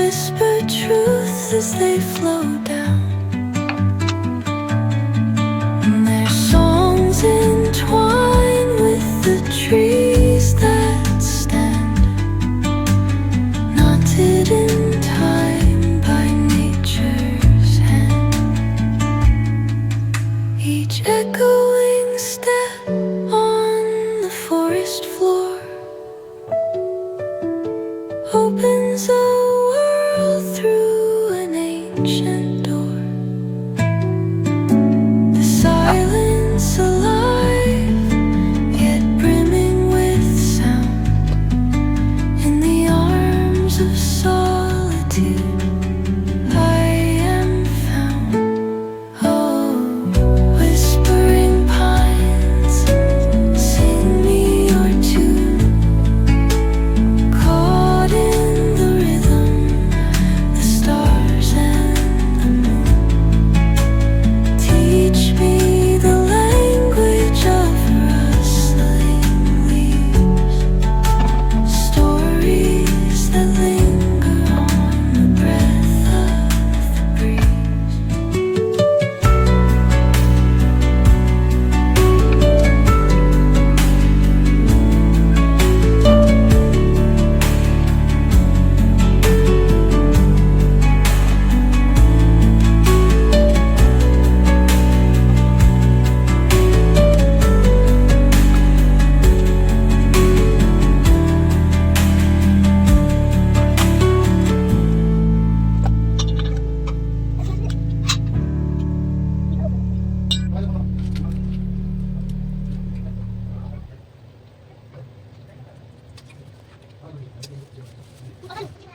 whisper truths as they flow down. And their songs entwine with the trees that stand, knotted in time by nature's hand. Each echoing step on the forest floor opens a world through an ancient door. The silence alive, yet brimming with sound. In the arms of solitude I am found. Oh, whispering pines, sing me your tune. Caught in the rhythm, the stars and the moon teach me the language of rustling leaves, stories that linger on the breath of the breeze. Ano?